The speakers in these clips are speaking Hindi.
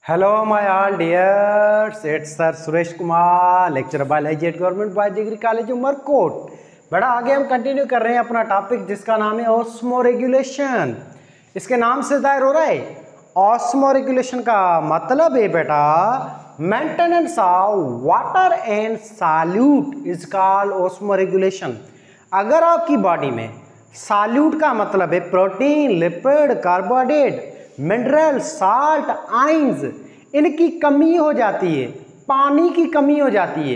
Hello my all dears, it's sir Suresh Kumar, lecturer biology at government boys degree college Umarkot. बड़ा आगे हम कंटिन्यू कर रहे हैं अपना टॉपिक जिसका नाम है ऑस्मो रेगुलेशन। इसके नाम से जाहिर हो रहा है ऑस्मो रेगुलेशन का मतलब है बेटा maintenance of water and solute is called osmo regulation. अगर आपकी बॉडी में सॉल्यूट का मतलब है protein, lipid, carbohydrate, mineral, salt, ions, इनकी कमी हो जाती है, पानी की कमी हो जाती है,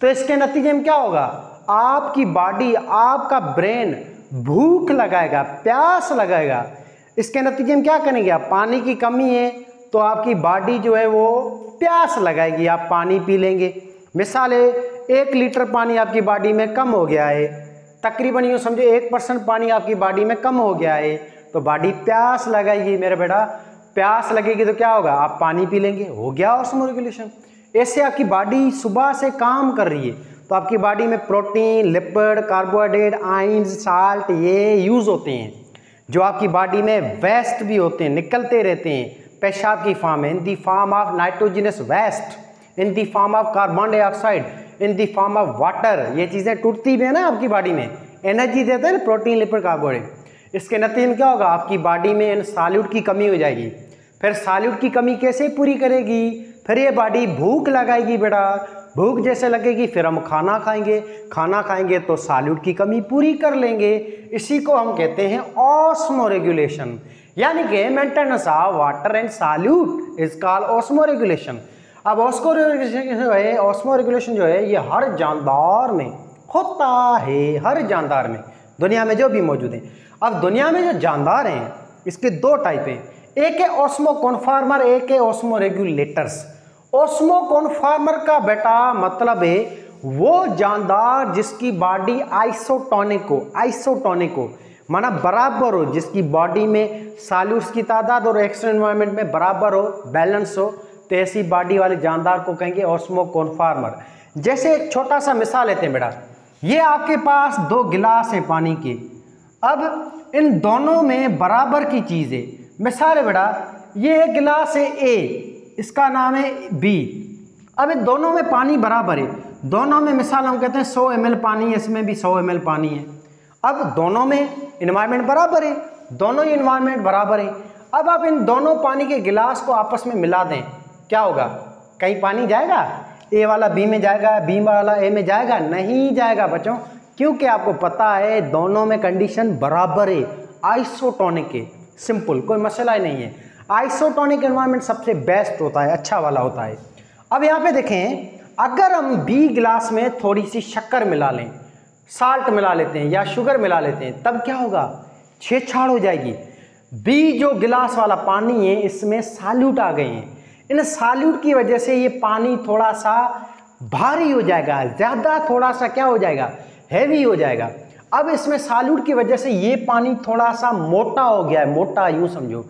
तो इसके नतीजे में क्या होगा? आपकी बॉडी, आपका ब्रेन भूख लगाएगा, प्यास लगाएगा। इसके नतीजे में क्या करेंगे? आप पानी की कमी है तो आपकी बॉडी जो है वो प्यास लगाएगी, आप पानी पी लेंगे। मिसाल है 1 लीटर पानी आपकी बॉडी में कम हो गया है, तकरीबन यूँ समझो 1% पानी आपकी बॉडी में कम हो गया है, तो बॉडी प्यास लगाएगी। मेरे बेटा प्यास लगेगी तो क्या होगा? आप पानी पी लेंगे, हो गया ऑस्मो रेगुलेशन। ऐसे आपकी बॉडी सुबह से काम कर रही है तो आपकी बॉडी में protein, lipid, carbohydrate, ions, salt ये यूज़ होते हैं, जो आपकी बॉडी में वेस्ट भी होते हैं, निकलते रहते हैं पेशाब की फॉर्म में, in the form of nitrogenous waste, in the form of carbon dioxide, in the form of water. ये चीज़ें टूटती भी है ना आपकी बॉडी में, एनर्जी देते हैं ना प्रोटीन, लिपिड, कार्बोहाइड्रेट। इसके नतीजे में क्या होगा? आपकी बॉडी में इन सॉल्यूट की कमी हो जाएगी। फिर सॉल्यूट की कमी कैसे पूरी करेगी? फिर ये बॉडी भूख लगाएगी बेटा, भूख जैसे लगेगी फिर हम खाना खाएंगे, खाना खाएंगे तो सॉल्यूट की कमी पूरी कर लेंगे। इसी को हम कहते हैं ऑस्मो रेगुलेशन, यानी कि maintenance of water and solute is called osmo regulation. अब ऑस्मो रेगुलेशन जो है ये हर जानदार में होता है, हर जानदार में, दुनिया में जो भी मौजूद है। अब दुनिया में जो जानदार हैं इसके 2 टाइप हैं, एक है ऑस्मो कॉन्फॉर्मर, एक है ऑस्मो रेगुलेटर्स। ऑस्मो कॉन्फॉर्मर का बेटा मतलब है वो जानदार जिसकी बॉडी आइसोटोनिक हो, माना बराबर हो, जिसकी बॉडी में सॉल्यूट्स की तादाद और एक्सटर्नल एनवायरनमेंट में बराबर हो, बैलेंस हो, तो ऐसी बॉडी वाले जानदार को कहेंगे ऑस्मो कॉन्फॉर्मर। जैसे एक छोटा सा मिसाल लेते हैं बेटा, ये आपके पास 2 गिलास हैं पानी के, अब इन दोनों में बराबर की चीज़ है। मिसाल है बेटा, ये एक गिलास है ए, इसका नाम है बी। अब इन दोनों में पानी बराबर है, दोनों में मिसाल हम कहते हैं 100 ml पानी है, इसमें भी 100 ml पानी है। अब दोनों में इन्वायरमेंट बराबर है, दोनों ही इन्वायरमेंट बराबर है। अब आप इन दोनों पानी के गिलास को आपस में मिला दें, क्या होगा? कहीं पानी जाएगा? ए वाला बी में जाएगा, बी वाला ए में जाएगा? नहीं जाएगा बच्चों, क्योंकि आपको पता है दोनों में कंडीशन बराबर है, आइसोटोनिक है। सिंपल, कोई मसला ही नहीं है। आइसोटोनिक एनवायरनमेंट सबसे बेस्ट होता है, अच्छा वाला होता है। अब यहाँ पे देखें, अगर हम बी गिलास में थोड़ी सी शक्कर मिला लें, साल्ट मिला लेते हैं या शुगर मिला लेते हैं, तब क्या होगा? छेड़छाड़ हो जाएगी। बी जो गिलास वाला पानी है इसमें सॉल्यूट आ गए हैं, इन सॉल्यूट की वजह से ये पानी थोड़ा सा भारी हो जाएगा, ज़्यादा थोड़ा सा क्या हो जाएगा? हैवी हो जाएगा। अब इसमें सॉल्यूट की वजह से ये पानी थोड़ा सा मोटा हो गया है, मोटा यूँ समझो।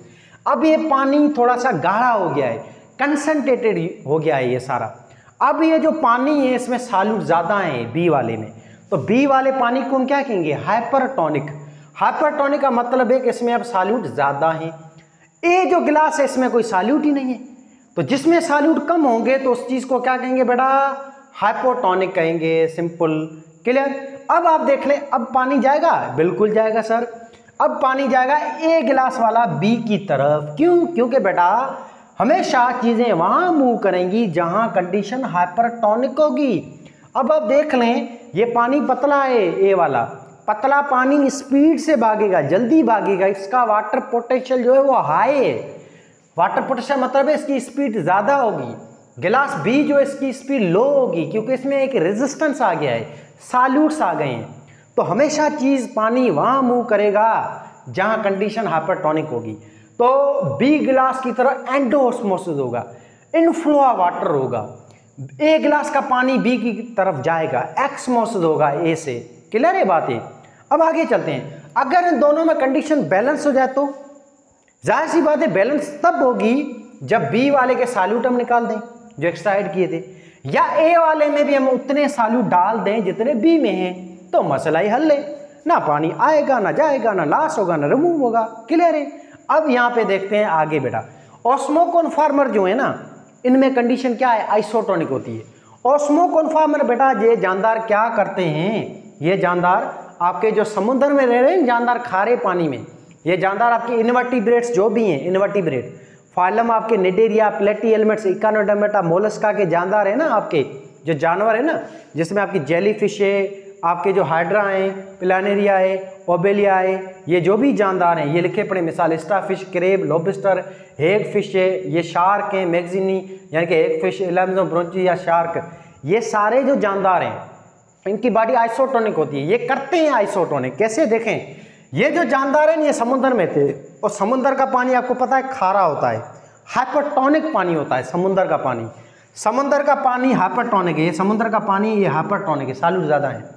अब ये पानी थोड़ा सा गाढ़ा हो गया है, कंसंट्रेटेड हो गया है ये सारा। अब ये जो पानी है इसमें सॉल्यूट ज़्यादा है बी वाले में, तो बी वाले पानी को हम क्या कहेंगे? हाइपरटोनिक। हाइपरटोनिक का मतलब है कि इसमें अब सॉल्यूट ज़्यादा है। ए जो गिलास है इसमें कोई सॉल्यूट ही नहीं है, तो जिसमें सॉल्यूट कम होंगे तो उस चीज़ को क्या कहेंगे बेटा? हाइपोटोनिक कहेंगे। Simple, clear. अब आप देख लें, अब पानी जाएगा? बिल्कुल जाएगा सर। अब पानी जाएगा ए गिलास वाला बी की तरफ, क्यों? क्योंकि बेटा हमेशा चीज़ें वहाँ मूव करेंगी जहाँ कंडीशन हाइपरटोनिक होगी। अब आप देख लें, ये पानी पतला है, ए वाला पतला पानी स्पीड से भागेगा, जल्दी भागेगा, इसका वाटर पोटेंशियल जो है वो हाई है। वाटर पोटेंशियल मतलब है इसकी स्पीड ज़्यादा होगी। गिलास बी जो इसकी स्पीड लो होगी, क्योंकि इसमें एक रेजिस्टेंस आ गया है, सॉल्यूट्स आ गए हैं। तो हमेशा चीज़ पानी वहाँ मूव करेगा जहाँ कंडीशन हाइपरटोनिक होगी। तो बी गिलास की तरह एंडोऑस्मोसिस होगा, इनफ्लो ऑफ वाटर होगा। ए गिलास का पानी बी की तरफ जाएगा, एक्समोसिस होगा ए से। क्लियर है बात है? अब आगे चलते हैं। अगर इन दोनों में कंडीशन बैलेंस हो जाए तो जाहिर सी बात है बैलेंस तब होगी जब बी वाले के सॉल्यूट हम निकाल दें जो एक्सट्राइड किए थे, या ए वाले में भी हम उतने सॉल्यूट डाल दें जितने बी में हैं, तो मसला ही हल है। ना पानी आएगा, ना जाएगा, ना लॉस होगा, ना रिमूव होगा। क्लियर है? अब यहाँ पे देखते हैं आगे बेटा, ऑस्मोकॉन्फॉर्मर जो है ना, इनमें कंडीशन क्या है, आइसोटोनिक होती है। ऑस्मोकॉन्फॉर्मर बेटा ये जानदार क्या करते हैं, ये जानदार आपके जो समुद्र में रह रहे हैं जानदार, खारे पानी में, ये जानदार आपके इनवर्टिब्रेट्स जो भी हैं, इनवर्टिब्रेट फाइलम आपके निडेरिया, प्लेटीहेल्मेट्स, इकानोडर्मेटा, मोलस्का के जानदार है ना, आपके जो जानवर है ना, जिसमें आपकी जेलीफिश है, आपके जो हाइड्रा हैं, प्लानेरिया है, ओबेलिया है, ये जो भी जानदार हैं ये लिखे पड़े, मिसाल starfish, crab, lobster, hagfish है, ये शार्क हैं, मैगजीनी यानी कि हेग फिश, एलामजो ब्रोंची या शार्क, ये सारे जो जानदार हैं इनकी बॉडी आइसोटोनिक होती है। ये करते हैं आइसोटोनिक, कैसे देखें, ये जो जानदार हैं ये समुद्र में थे और समुद्र का पानी आपको पता है खारा होता है, हाइपरटोनिक पानी होता है समुद्र का पानी। समुद्र का पानी हाइपरटोनिक है, ये समुद्र का पानी ये हाइपरटोनिक है, सॉल्यूट ज़्यादा है।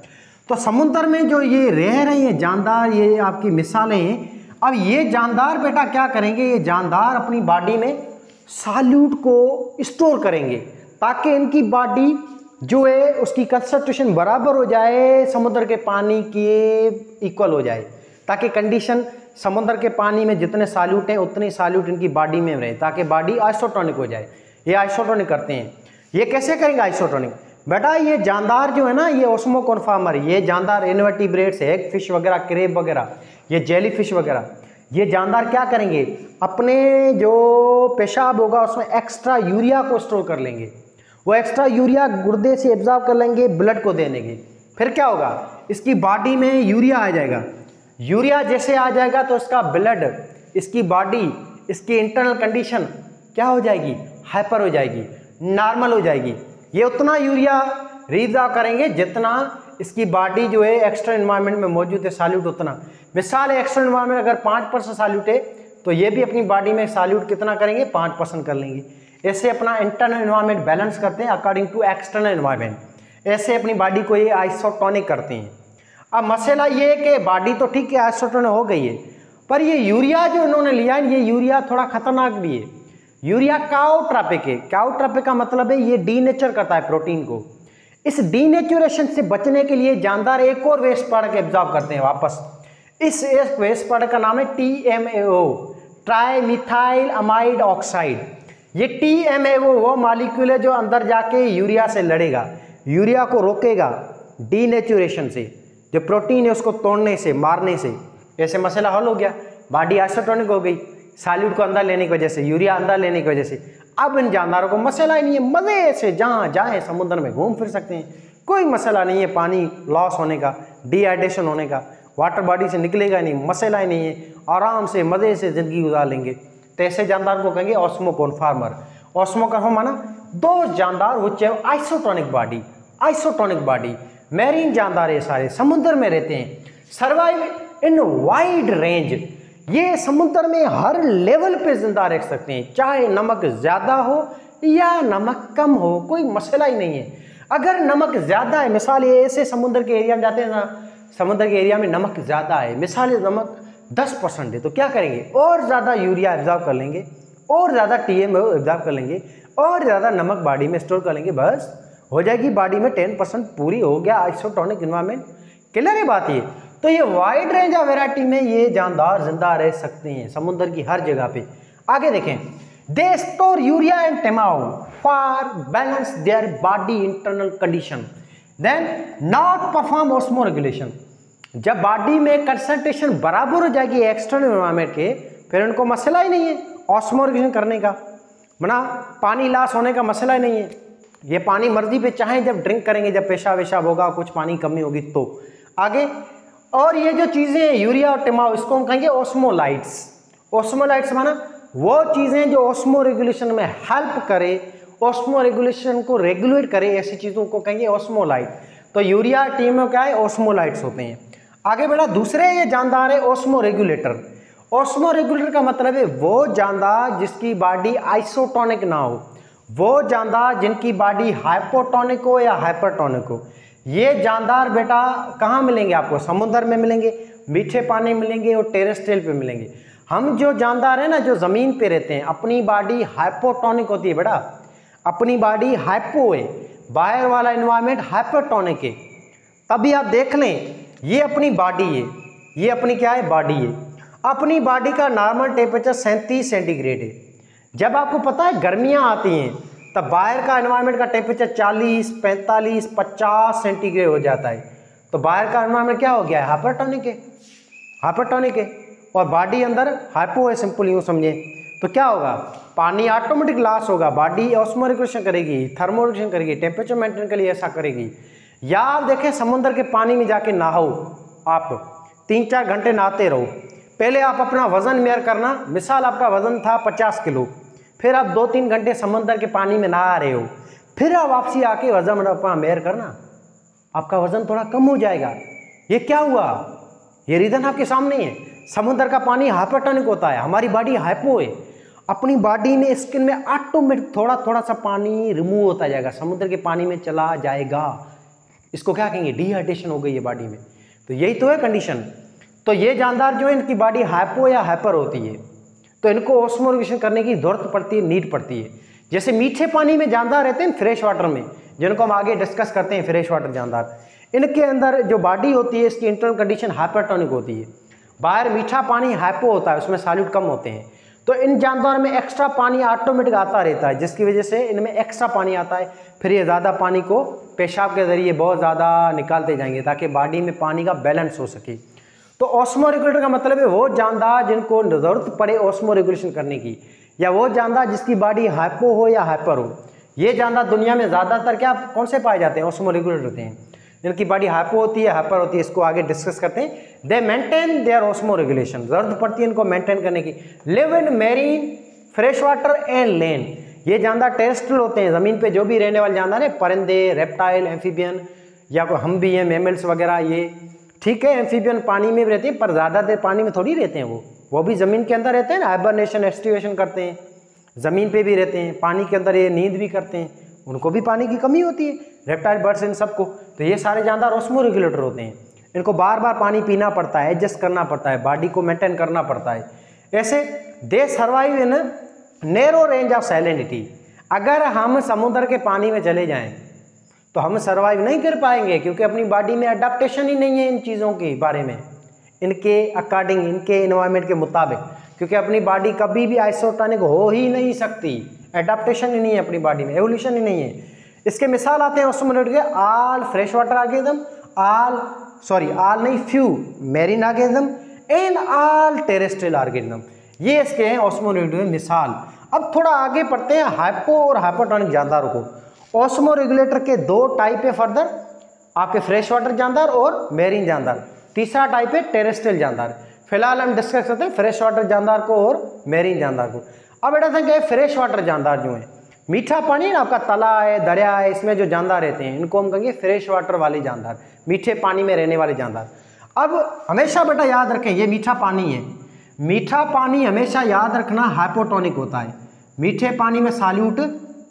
तो समुद्र में जो ये रह रहे हैं जानदार, ये आपकी मिसालें हैं। अब ये जानदार बेटा क्या करेंगे, ये जानदार अपनी बॉडी में सॉल्यूट को स्टोर करेंगे ताकि इनकी बॉडी जो है उसकी कंसंट्रेशन बराबर हो जाए, समुद्र के पानी के इक्वल हो जाए, ताकि कंडीशन समुद्र के पानी में जितने सॉल्यूट हैं उतने सॉल्यूट इनकी बॉडी में रहे, ताकि बॉडी आइसोटोनिक हो जाए। ये आइसोटोनिक करते हैं। ये कैसे करेंगे आइसोटोनिक बेटा, ये जानदार जो है ना, ये ऑस्मोकॉन्फॉर्मर, ये जानदार इनवर्टिब्रेट्स, एग फिश वगैरह, क्रेब वगैरह, ये जेली फिश वगैरह, ये जानदार क्या करेंगे, अपने जो पेशाब होगा उसमें एक्स्ट्रा यूरिया को स्टोर कर लेंगे। वो एक्स्ट्रा यूरिया गुर्दे से एब्जॉर्ब कर लेंगे, ब्लड को दे देंगे। फिर क्या होगा, इसकी बॉडी में यूरिया आ जाएगा। यूरिया जैसे आ जाएगा तो इसका ब्लड, इसकी बॉडी, इसकी इंटरनल कंडीशन क्या हो जाएगी, हाइपर हो जाएगी, नॉर्मल हो जाएगी। ये उतना यूरिया रिजर्व करेंगे जितना इसकी बॉडी जो है एक्स्ट्रा एनवायरनमेंट में मौजूद है सॉल्यूट उतना। मिसाल है एक्स्ट्रा एनवायरनमेंट अगर 5% सॉल्यूट है तो ये भी अपनी बॉडी में सॉल्यूट कितना करेंगे, 5% कर लेंगे। ऐसे अपना इंटरनल एनवायरनमेंट बैलेंस करते हैं अकॉर्डिंग टू एक्सटर्नल एनवायरनमेंट। ऐसे अपनी बॉडी को ये आइसोटोनिक करते हैं। अब मसला ये है कि बॉडी तो ठीक है आइसोटोनिक हो गई है, पर ये यूरिया जो इन्होंने लिया है, ये यूरिया थोड़ा खतरनाक भी है। यूरिया काओट्रॉपिक है। काओट्रॉपिक का मतलब है ये डीनेचर करता है प्रोटीन को। इस डीनेचुरेशन से बचने के लिए जानदार एक और वेस्ट प्रोडक्ट एब्जॉर्ब करते हैं वापस। इस वेस्ट प्रोडक्ट का नाम है TMAO, ट्राइमिथाइल अमाइड ऑक्साइड। ये TMAO वो मॉलिक्यूल है जो अंदर जाके यूरिया से लड़ेगा, यूरिया को रोकेगा डीनेचुरेशन से, जो प्रोटीन है उसको तोड़ने से, मारने से। ऐसे मसला हल हो गया, बॉडी आइसोटोनिक हो गई सॉल्यूट को अंदर लेने की वजह से, यूरिया अंदर लेने की वजह से। अब इन जानदारों को मसला ही नहीं है, मज़े से जहाँ जाए समुद्र में घूम फिर सकते हैं, कोई मसला नहीं है पानी लॉस होने का, डिहाइड्रेशन होने का, वाटर बॉडी से निकलेगा नहीं, मसला ही नहीं है, आराम से मज़े से ज़िंदगी गुजार लेंगे। तो ऐसे जानदार को कहेंगे ऑस्मोकॉन्फॉर्मर। ऑस्मोकॉन्फॉर्मर माना दो जानदार which have isotonic body. Isotonic body marine जानदार ये सारे समुद्र में रहते हैं, सर्वाइव इन वाइड रेंज। ये समुद्र में हर लेवल पे जिंदा रह सकते हैं, चाहे नमक ज़्यादा हो या नमक कम हो, कोई मसला ही नहीं है। अगर नमक ज़्यादा है, मिसाल ये ऐसे समुद्र के एरिया में जाते हैं ना, समुद्र के एरिया में नमक ज़्यादा है, मिसाल नमक 10% है, तो क्या करेंगे, और ज़्यादा यूरिया एब्जॉर्ब कर लेंगे, और ज़्यादा TMAO एब्जॉर्ब कर लेंगे, और ज़्यादा नमक बॉडी में स्टोर कर लेंगे, बस हो जाएगी बॉडी में 10% पूरी हो गया आइसोटोनिक एनवायरनमेंट। क्लियर है बात ये। तो ये वाइड रेंज ऑफ वैरायटी में ये जानदार जिंदा रह सकते हैं समुद्र की हर जगह पे। आगे देखें, they store urea and TMAO for balance their body internal condition, then not perform osmoregulation. जब बॉडी में कंसंट्रेशन बराबर हो जाएगी एक्सटर्नल एनवायरनमेंट के, फिर उनको मसला ही नहीं है ऑस्मो रेगुलेशन करने का, बना पानी लॉस होने का मसला ही नहीं है। ये पानी मर्जी पे चाहे जब ड्रिंक करेंगे, जब पेशाब वेशाब होगा, कुछ पानी कमी होगी तो। आगे, और ये जो चीज़ें हैं यूरिया और TMAO, इसको हम कहेंगे ऑस्मोलाइट्स। ऑस्मोलाइट्स माना वो चीज़ें जो ऑस्मो रेगुलेशन में हेल्प करे, ऑस्मो रेगुलेशन को रेगुलेट करे, ऐसी चीज़ों को कहेंगे ऑस्मोलाइट। तो यूरिया TMAO क्या है, ऑस्मोलाइट्स होते हैं। आगे बढ़ा, दूसरे ये जानदार है ऑस्मो रेगुलेटर। ऑस्मो रेगुलेटर का मतलब है वो जानदार जिसकी बॉडी आइसोटोनिक ना हो, वो जानदार जिनकी बॉडी हाइपोटोनिक हो या हाइपरटोनिक हो। ये जानदार बेटा कहाँ मिलेंगे आपको, समुद्र में मिलेंगे, मीठे पानी मिलेंगे और टेरेस्ट्रियल पे मिलेंगे। हम जो जानदार हैं ना, जो ज़मीन पे रहते हैं, अपनी बॉडी हाइपोटोनिक होती है बेटा, अपनी बॉडी हाइपो है, बाहर वाला एनवायरनमेंट हाइपरटोनिक है। तभी आप देख लें, ये अपनी बॉडी है, ये अपनी क्या है, बॉडी है। अपनी बॉडी का नॉर्मल टेम्परेचर 37 सेंटीग्रेड है, जब आपको पता है गर्मियां आती हैं तब बाहर का एनवायरनमेंट का टेम्परेचर 40, 45, 50 सेंटीग्रेड हो जाता है, तो बाहर का एनवायरनमेंट क्या हो गया है, हाइपरटोनिक है और बॉडी अंदर हाइपो है, सिंपल यूँ समझे। तो क्या होगा, पानी ऑटोमेटिक लॉस होगा, बॉडी ऑस्मो रेगुलेशन करेगी, थर्मो रेगुलेशन करेगी, टेम्परेचर मेंटेन के लिए ऐसा करेगी। या आप देखें समुद्र के पानी में जाके नहाओ, आप 3-4 घंटे नहाते रहो, पहले आप अपना वजन मेयर करना, मिसाल आपका वजन था 50 किलो, फिर आप 2-3 घंटे समुद्र के पानी में नहा रहे हो, फिर आप वापसी आके वजन अपना मेयर करना, आपका वजन थोड़ा कम हो जाएगा। ये क्या हुआ, ये रीजन आपके सामने है। समुद्र का पानी हाइपरटोनिक होता है, हमारी बॉडी हाइपो है, अपनी बॉडी में स्किन में ऑटोमेटिक थोड़ा थोड़ा सा पानी रिमूव होता जाएगा, समुद्र के पानी में चला जाएगा। इसको क्या कहेंगे, डिहाइड्रेशन हो गई है बॉडी में। तो यही तो है कंडीशन। तो ये जानदार जो है इनकी बॉडी हाइपो या हाइपर होती है, तो इनको ऑस्मो रेगुलेशन करने की जरूरत पड़ती है, नीड पड़ती है। जैसे मीठे पानी में जानदार रहते हैं फ्रेश वाटर में, जिनको हम आगे डिस्कस करते हैं, फ्रेश वाटर जानदार, इनके अंदर जो बॉडी होती है इसकी इंटरनल कंडीशन हाइपरटोनिक होती है। बाहर मीठा पानी हाइपो होता है, उसमें सॉल्यूट कम होते हैं, तो इन जानदार में एक्स्ट्रा पानी ऑटोमेटिक आता रहता है, जिसकी वजह से इनमें एक्स्ट्रा पानी आता है। फिर ये ज़्यादा पानी को पेशाब के ज़रिए बहुत ज़्यादा निकालते जाएंगे ताकि बॉडी में पानी का बैलेंस हो सके। तो ऑस्मो रेगुलेटर का मतलब है वो जानदार जिनको ज़रूरत पड़े ऑस्मो रेगुलेशन करने की, या वो जानदार जिसकी बॉडी हाइपो हो या हाइपर हो। ये जानदार दुनिया में ज़्यादातर क्या कौन से पाए जाते हैं, ऑस्मो रेगुलेटर होते हैं। जिनकी बॉडी हाइपो होती है, हाइपर होती है, इसको आगे डिस्कस करते हैं। दे मेंटेन देयर ऑस्मो रेगुलेशन, जरूरत पड़ती है इनको मेंटेन करने की। Live in marine, fresh water and land. ये जानदार टेरेस्ट्रियल होते हैं, ज़मीन पे जो भी रहने वाले जानदार है, परिंदे, रेप्टाइल, एम्फीबियन, या हम भी हैं मैमल्स वगैरह, ये ठीक है। एम्फीबियन पानी में भी रहते हैं पर ज़्यादा देर पानी में थोड़ी रहते हैं, वो भी ज़मीन के अंदर रहते हैं ना, हाइबरनेशन, एस्टिवेशन करते हैं, ज़मीन पे भी रहते हैं, पानी के अंदर ये नींद भी करते हैं, उनको भी पानी की कमी होती है, रेप्टाइल, बर्ड्स, इन सबको। तो ये सारे जानदार ऑस्मो रेगुलेटर होते हैं, इनको बार बार पानी पीना पड़ता है, एडजस्ट करना पड़ता है, बॉडी को मेंटेन करना पड़ता है। ऐसे दे survive in narrow range of salinity. अगर हम समुद्र के पानी में चले जाएं तो हम सर्वाइव नहीं कर पाएंगे, क्योंकि अपनी बॉडी में अडेप्टेशन ही नहीं है इन चीज़ों के बारे में, इनके अकॉर्डिंग, इनके एनवायरनमेंट के मुताबिक, क्योंकि अपनी बॉडी कभी भी आइसोटोनिक हो ही नहीं सकती, एडाप्टेशन ही नहीं है अपनी बॉडी में, एवोल्यूशन ही नहीं है। इसके मिसाल आते हैं ऑस्मो रेगुलेटर के, आल फ्रेश वाटर ऑर्गेनिज्म, आल नहीं, few marine organism and all terrestrial organism. ये इसके हैं ऑस्मो रेगुलेटर मिसाल। अब थोड़ा आगे पढ़ते हैं हाइपो और हाइपरटोनिक जानदारों को। ऑस्मो रेगुलेटर के 2 टाइप है फर्दर, आपके फ्रेश वाटर जानदार और मैरीन जानदार। तीसरा टाइप है टेरेस्ट्रियल जानदार। फिलहाल हम डिस्कस करते हैं फ्रेश वाटर जानदार को और मैरीन जानदार को। अब बेटा देखेंगे फ्रेश वाटर जानदार जो है, मीठा पानी ना आपका तला है, दरिया है, इसमें जो जानदार रहते हैं इनको हम कहेंगे फ्रेश वाटर वाले जानदार, मीठे पानी में रहने वाले जानदार। अब हमेशा बेटा याद रखें ये मीठा पानी है, मीठा पानी हमेशा याद रखना हाइपोटोनिक होता है, मीठे पानी में सॉल्यूट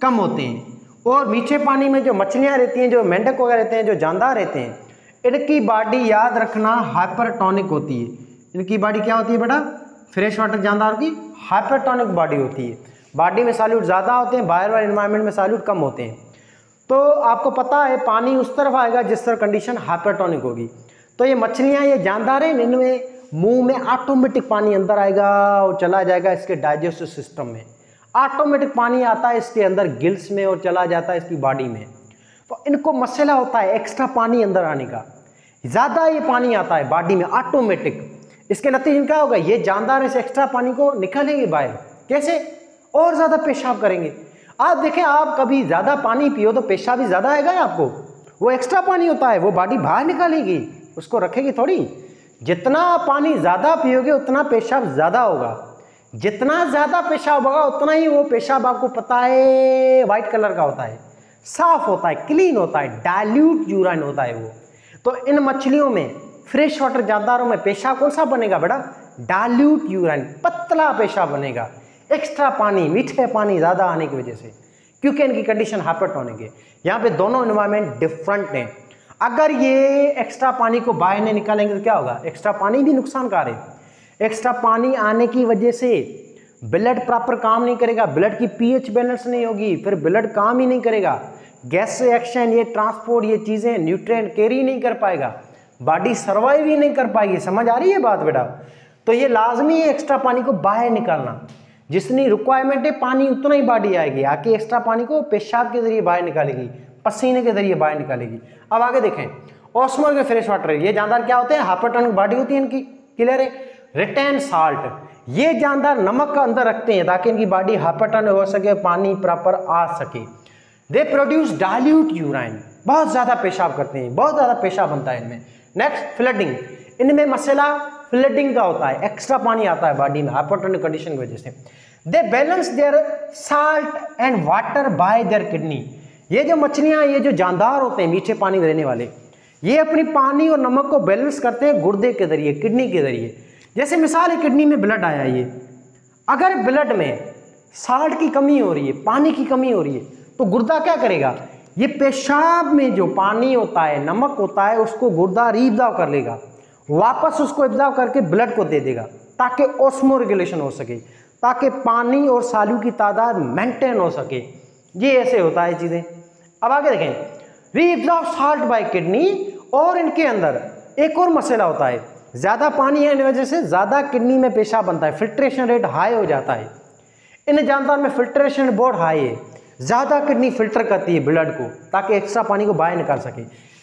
कम होते हैं। और मीठे पानी में जो मछलियाँ रहती हैं, जो मेंढक वगैरह रहते हैं, जो जानदार रहते हैं, इनकी बॉडी याद रखना हाइपरटोनिक होती है। इनकी बॉडी क्या होती है बेटा, फ्रेश वाटर जानदार की हाइपरटोनिक बॉडी होती है, बॉडी में सॉल्यूट ज़्यादा होते हैं, बाहर वाले एनवायरनमेंट में सॉल्यूट कम होते हैं। तो आपको पता है पानी उस तरफ आएगा जिस तरह कंडीशन हाइपरटोनिक होगी। तो ये मछलियाँ, ये जानदार हैं, इनमें मुंह में ऑटोमेटिक पानी अंदर आएगा और चला जाएगा इसके डाइजेस्टिव सिस्टम में, ऑटोमेटिक पानी आता है इसके अंदर गिल्स में और चला जाता है इसकी बॉडी में। तो इनको मसला होता है एक्स्ट्रा पानी अंदर आने का, ज़्यादा ये पानी आता है बॉडी में ऑटोमेटिक। इसके नतीजे क्या होगा, ये जानदार इस एक्स्ट्रा पानी को निकालेंगे बाहर, कैसे, और ज़्यादा पेशाब करेंगे। आप देखें, आप कभी ज़्यादा पानी पियो तो पेशाब भी ज़्यादा आएगा आपको, वो एक्स्ट्रा पानी होता है, वो बॉडी बाहर निकालेगी, उसको रखेगी थोड़ी। जितना पानी ज़्यादा पियोगे उतना पेशाब ज़्यादा होगा, जितना ज़्यादा पेशाब होगा उतना ही वो पेशाब आपको पता है वाइट कलर का होता है, साफ होता है, क्लीन होता है, डाइल्यूट यूरिन होता है वो। तो इन मछलियों में, फ्रेश वाटर जानदारों में पेशाब कौन सा बनेगा बेटा, डाइल्यूट यूरिन, पतला पेशाब बनेगा, एक्स्ट्रा पानी, मीठे पानी ज़्यादा आने की वजह से, क्योंकि इनकी कंडीशन हाइपरटोनिक है। यहाँ पे दोनों एनवायरनमेंट डिफरेंट हैं। अगर ये एक्स्ट्रा पानी को बाहर नहीं निकालेंगे तो क्या होगा, एक्स्ट्रा पानी भी नुकसानकार है। एक्स्ट्रा पानी आने की वजह से ब्लड प्रॉपर काम नहीं करेगा, ब्लड की पीएच बैलेंस नहीं होगी, फिर ब्लड काम ही नहीं करेगा, गैस रिएक्शन, ये ट्रांसपोर्ट, ये चीज़ें न्यूट्रिएंट कैरी नहीं कर पाएगा, बॉडी सर्वाइव ही नहीं कर पाएगी। समझ आ रही है बात बेटा। तो ये लाजमी है एक्स्ट्रा पानी को बाहर निकालना। जितनी रिक्वायरमेंट है पानी उतना ही बॉडी आएगी, आके एक्स्ट्रा पानी को पेशाब के जरिए बाहर निकालेगी, पसीने के जरिए बाहर निकालेगी। अब आगे देखें, ऑस्मोल के फ्रेश वाटर, ये जानदार क्या होते हैं, हाइपोटोनिक बॉडी होती है इनकी, क्लियर है। रिटेन साल्ट, ये जानदार नमक का अंदर रखते हैं ताकि इनकी बॉडी हाइपोटोनिक हो सके, पानी प्रॉपर आ सके। दे प्रोड्यूस डाइल्यूट यूराइन, बहुत ज़्यादा पेशाब करते हैं, बहुत ज़्यादा पेशाब बनता है इनमें। नेक्स्ट फ्लडिंग, इनमें मसला फ्लडिंग का होता है, एक्स्ट्रा पानी आता है बॉडी में हाइपोटोनिक कंडीशन की वजह से। They balance their salt and water by their kidney, ये जो मछलियाँ, ये जो जानदार होते हैं मीठे पानी में रहने वाले, ये अपनी पानी और नमक को बैलेंस करते हैं गुर्दे के जरिए, किडनी के जरिए। जैसे मिसाल है, किडनी में ब्लड आया, ये अगर ब्लड में साल्ट की कमी हो रही है, पानी की कमी हो रही है, तो गुर्दा क्या करेगा, ये पेशाब में जो पानी होता है, नमक होता है, उसको गुर्दा रीअब्जॉर्ब कर लेगा, वापस उसको एब्जॉर्ब करके ब्लड को दे देगा ताकि ऑस्मो रेगुलेशन हो सके, ताकि पानी और सालू की तादाद मेंटेन हो सके। ये ऐसे होता है चीज़ें। अब आगे देखें, रीअब्जॉर्ब साल्ट बाय किडनी, और इनके अंदर एक और मसला होता है, ज़्यादा पानी है, इन वजह से ज़्यादा किडनी में पेशाब बनता है, फिल्ट्रेशन रेट हाई हो जाता है। इन जानदार में फिल्ट्रेशन बहुत हाई है, ज़्यादा किडनी फिल्टर करती है ब्लड को ताकि एक्स्ट्रा पानी को बाहर निकाल सके।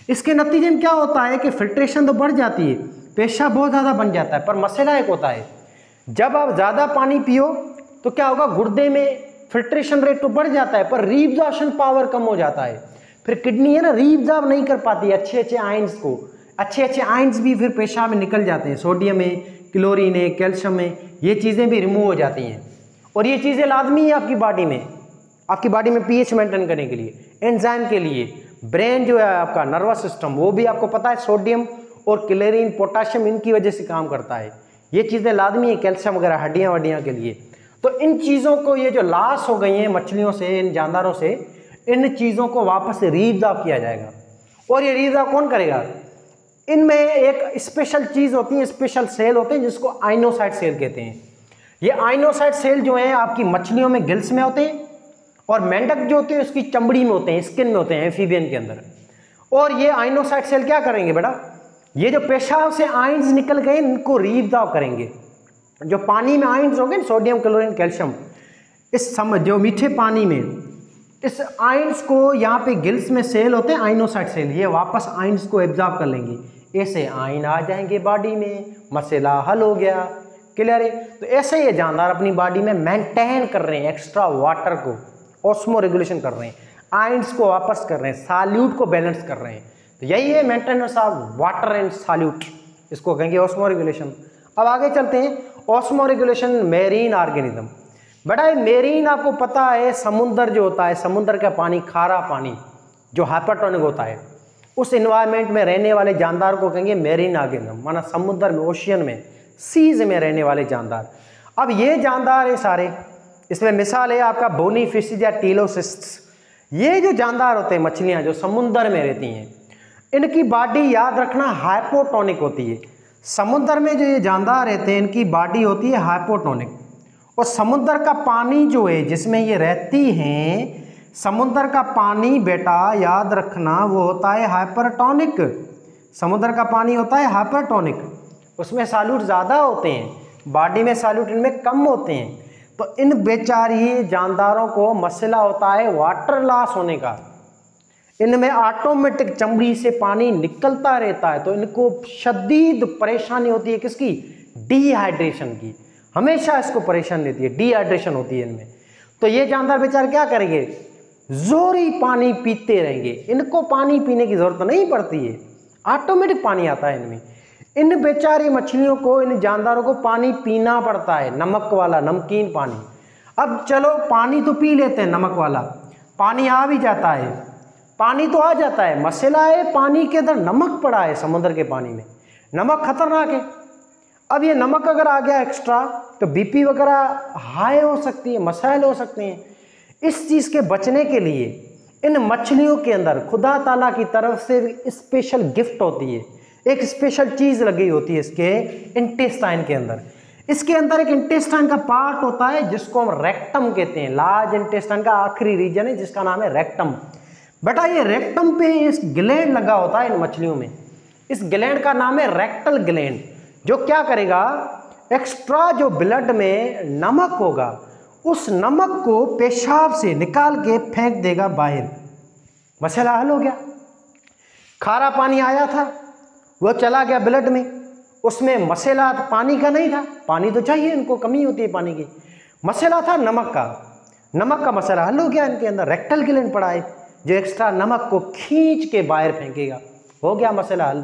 इसके नतीजे में क्या होता है कि फिल्ट्रेशन तो बढ़ जाती है, पेशाब बहुत ज़्यादा बन जाता है, पर मसला एक होता है, जब आप ज़्यादा पानी पियो तो क्या होगा, गुर्दे में फिल्ट्रेशन रेट तो बढ़ जाता है पर रीअब्जॉर्प्शन पावर कम हो जाता है। फिर किडनी है ना, रीअब्जॉर्ब नहीं कर पाती अच्छे अच्छे आयंस को, अच्छे आयंस भी फिर पेशाब में निकल जाते हैं, सोडियम है, क्लोरीन है, कैल्शियम है, ये चीज़ें भी रिमूव हो जाती हैं। और ये चीज़ें लाजमी है आपकी बॉडी में पीएच मेंटेन करने के लिए, एंजाइम के लिए। ब्रेन जो है आपका, नर्वस सिस्टम, वो भी आपको पता है सोडियम और क्लोरीन, पोटाशियम, इनकी वजह से काम करता है। ये चीज़ें लाजमी है, कैल्शियम वगैरह हड्डियाँ वड्डियाँ के लिए। तो इन चीज़ों को, ये जो लॉस हो गई हैं मछलियों से, इन जानदारों से, इन चीज़ों को वापस से रीअब्जॉर्ब किया जाएगा। और ये रीअब्जॉर्ब कौन करेगा, इनमें एक स्पेशल चीज़ होती है, स्पेशल सेल होते हैं जिसको आइनोसाइट सेल कहते हैं। ये आइनोसाइट सेल जो है आपकी मछलियों में गिल्स में होते हैं, और मेंढक जो होते हैं उसकी चमड़ी में होते हैं, स्किन में होते हैं, एम्फीबियन के अंदर। और ये आइनोसाइट सेल क्या करेंगे बेटा, ये जो पेशाब से आयंस निकल गए इनको रीअब्जॉर्ब करेंगे। जो पानी में आयंस होंगे, सोडियम, क्लोरीन, कैल्शियम, जो मीठे पानी में, इस आयंस को यहाँ पे गिल्स में सेल होते हैं आइनोसाइट सेल, ये वापस आयंस को एब्जॉर्ब कर लेंगे, ऐसे आयन आ जाएंगे बॉडी में, मसला हल हो गया। क्लियर है। तो ऐसे ये जानदार अपनी बॉडी में मेंटेन कर रहे हैं एक्स्ट्रा वाटर को, ऑस्मो रेगुलेशन कर रहे हैं, आयंस को वापस कर रहे हैं, सॉल्यूट को बैलेंस कर रहे हैं। तो यही है maintenance of water and solute, इसको कहेंगे ऑस्मो रेगुलेशन। अब आगे चलते हैं, ऑस्मो रेगुलेशन मेरीन ऑर्गेनिज्म। बेटा मेरीन आपको पता है, समुद्र जो होता है, समुद्र का पानी, खारा पानी जो हाइपरटोनिक होता है, उस इन्वायरमेंट में रहने वाले जानदार को कहेंगे मेरीन ऑर्गेनिज्म, माना समुद्र में, ओशियन में, सीज में रहने वाले जानदार। अब ये जानदार है सारे, इसमें मिसाल है आपका बोनी फिशेज या टीलोसिस्ट्स। ये जो जानदार होते हैं, मछलियाँ जो समुद्र में रहती हैं, इनकी बॉडी याद रखना हाइपोटोनिक होती है। समुद्र में जो ये जानदार रहते हैं इनकी बॉडी होती है हाइपोटोनिक, और समुद्र का पानी जो है जिसमें ये रहती हैं, समुद्र का पानी बेटा याद रखना वो होता है हाइपरटोनिक। समुद्र का पानी होता है हाइपरटोनिक, उसमें सॉल्यूट ज़्यादा होते हैं, बॉडी में सॉल्यूट इनमें कम होते हैं। तो इन बेचारी जानदारों को मसला होता है वाटर लॉस होने का, इनमें ऑटोमेटिक चमड़ी से पानी निकलता रहता है, तो इनको शदीद परेशानी होती है, किसकी, डिहाइड्रेशन की। हमेशा इसको परेशानी रहती है, डिहाइड्रेशन होती है इनमें। तो ये जानदार बेचारे क्या करेंगे, जोरी पानी पीते रहेंगे, इनको पानी पीने की जरूरत नहीं पड़ती है, ऑटोमेटिक पानी आता है इनमें। इन बेचारी मछलियों को, इन जानदारों को पानी पीना पड़ता है, नमक वाला, नमकीन पानी। अब चलो पानी तो पी लेते हैं, नमक वाला पानी आ भी जाता है, पानी तो आ जाता है, मसला है पानी के अंदर नमक पड़ा है, समुद्र के पानी में नमक खतरनाक है। अब ये नमक अगर आ गया एक्स्ट्रा तो बीपी वगैरह हाई हो सकती है, मसाइल हो सकते हैं। इस चीज़ के बचने के लिए इन मछलियों के अंदर खुदा ताला की तरफ से स्पेशल गिफ्ट होती है, एक स्पेशल चीज़ लगी होती है इसके इंटेस्टाइन के अंदर। इसके अंदर एक इंटेस्टाइन का पार्ट होता है जिसको हम रेक्टम कहते हैं, लार्ज इंटेस्टाइन का आखिरी रीजन है जिसका नाम है रेक्टम। बेटा ये रेक्टम पे इस ग्लैंड लगा होता है इन मछलियों में, इस ग्लैंड का नाम है रेक्टल ग्लैंड, जो क्या करेगा, एक्स्ट्रा जो ब्लड में नमक होगा उस नमक को पेशाब से निकाल के फेंक देगा बाहर, मसला हल हो गया। खारा पानी आया था, वो चला गया ब्लड में, उसमें मसला पानी का नहीं था, पानी तो चाहिए, इनको कमी होती है पानी की, मसला था नमक का। नमक का मसला हल हो गया, इनके अंदर रेक्टल ग्लैंड पड़ा है जो एक्स्ट्रा नमक को खींच के बाहर फेंकेगा, हो गया मसला हल,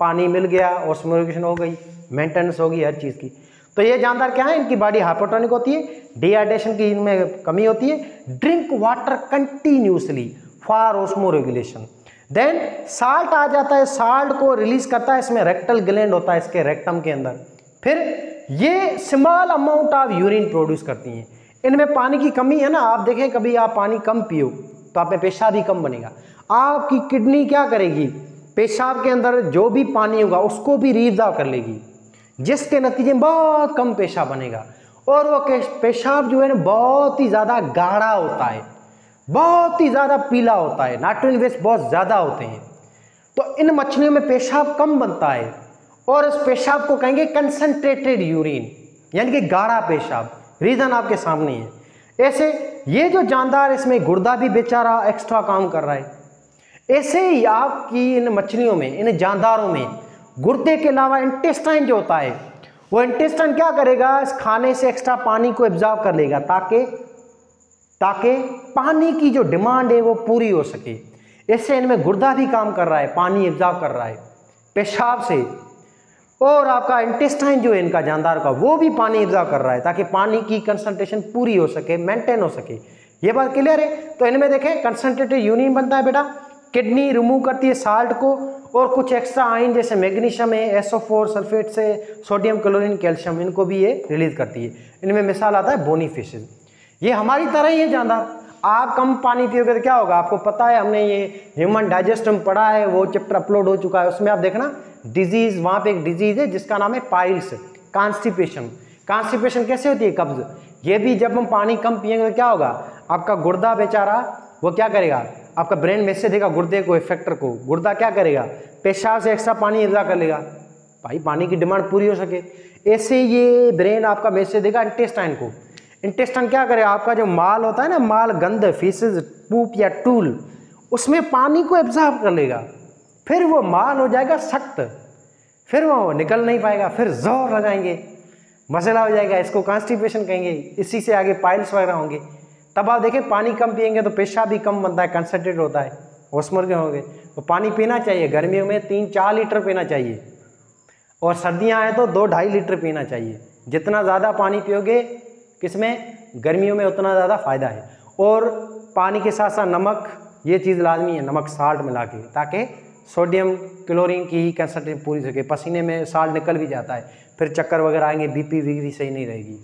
पानी मिल गया, ऑस्मोरेशन हो गई, मेंटेनेंस होगी हर चीज़ की। तो ये जानदार क्या है, इनकी बॉडी हाइपोटोनिक होती है, डिहाइड्रेशन की इनमें कमी होती है, drink water continuously for osmoregulation. Then salt आ जाता है, साल्ट को रिलीज करता है, इसमें रेक्टल ग्लैंड होता है इसके रेक्टम के अंदर, फिर ये small amount of urine produce करती हैं। इनमें पानी की कमी है ना, आप देखें कभी आप पानी कम पियो तो आप में पेशाब भी कम बनेगा, आपकी किडनी क्या करेगी, पेशाब के अंदर जो भी पानी होगा उसको भी रिजर्व कर लेगी, जिसके नतीजे में बहुत कम पेशाब बनेगा, और वो पेशाब जो है ना बहुत ही ज़्यादा गाढ़ा होता है, बहुत ही ज़्यादा पीला होता है, नाइट्रोजन वेस्ट बहुत ज़्यादा होते हैं। तो इन मछलियों में पेशाब कम बनता है, और इस पेशाब को कहेंगे कंसंट्रेटेड यूरिन, यानी कि गाढ़ा पेशाब। रीज़न आपके सामने है। ऐसे ये जो जानदार, इसमें गुर्दा भी बेचारा एक्स्ट्रा काम कर रहा है। ऐसे ही आपकी इन मछलियों में, इन जानदारों में गुर्दे के अलावा इंटेस्टाइन जो होता है, वो इंटेस्टाइन क्या करेगा, इस खाने से एक्स्ट्रा पानी को एब्जॉर्ब कर लेगा ताकि पानी की जो डिमांड है वो पूरी हो सके। इससे इनमें गुर्दा भी काम कर रहा है, पानी एब्जॉर्ब कर रहा है पेशाब से, और आपका इंटेस्टाइन जो है इनका जानदार का, वो भी पानी एब्जॉर्ब कर रहा है ताकि पानी की कंसंट्रेशन पूरी हो सके, मेंटेन हो सके। ये बात क्लियर है। तो इनमें देखें कंसंट्रेटेड यूरिन बनता है बेटा, किडनी रिमूव करती है साल्ट को, और कुछ एक्स्ट्रा आयन जैसे मैग्नीशियम है, SO4 सल्फेट से, सोडियम क्लोरीन कैल्शियम, इनको भी ये रिलीज करती है। इनमें मिसाल आता है बोनी फिशेज। ये हमारी तरह ही है जानदार। आप कम पानी पियोगे तो क्या होगा, आपको पता है, हमने ये ह्यूमन डाइजेस्ट में पढ़ा है, वो चैप्टर अपलोड हो चुका है, उसमें आप देखना डिजीज, वहाँ पे एक डिजीज है जिसका नाम है पाइल्स, कॉन्स्टिपेशन। कॉन्स्टिपेशन कैसे होती है, कब्ज। ये भी जब हम पानी कम पिएंगे तो क्या होगा, आपका गुर्दा बेचारा वो क्या करेगा, आपका ब्रेन मैसेज देगा गुर्दे को, इफेक्टर को, गुर्दा क्या करेगा, पेशाब से एक्स्ट्रा पानी एब्जॉर्ब कर लेगा, भाई पानी की डिमांड पूरी हो सके। ऐसे ये ब्रेन आपका मैसेज देगा इंटेस्टाइन को, इंटेस्टाइन क्या करेगा, आपका जो माल होता है ना, माल गंद, फीसेज, पूप या टूल, उसमें पानी को एब्जॉर्ब कर लेगा, फिर वो माल हो जाएगा सख्त, फिर वो निकल नहीं पाएगा, फिर जोर लगाएंगे, मसला हो जाएगा, इसको कॉन्स्टिपेशन कहेंगे। इसी से आगे पाइल्स वगैरह होंगे। तब आप देखें पानी कम पिएंगे तो पेशाब भी कम बनता है, कंसंट्रेट होता है, ऑस्मो के होंगे। तो पानी पीना चाहिए, गर्मियों में 3-4 लीटर पीना चाहिए, और सर्दियाँ आए तो 2-2.5 लीटर पीना चाहिए। जितना ज़्यादा पानी पियोगे किसमें, गर्मियों में, उतना ज़्यादा फ़ायदा है। और पानी के साथ साथ नमक, ये चीज़ लाजमी है, नमक साल्ट मिला के, ताकि सोडियम क्लोरीन की कंसंट्रेशन पूरी सके। पसीने में साल्ट निकल भी जाता है, फिर चक्कर वगैरह आएंगे, BP सही नहीं रहेगी।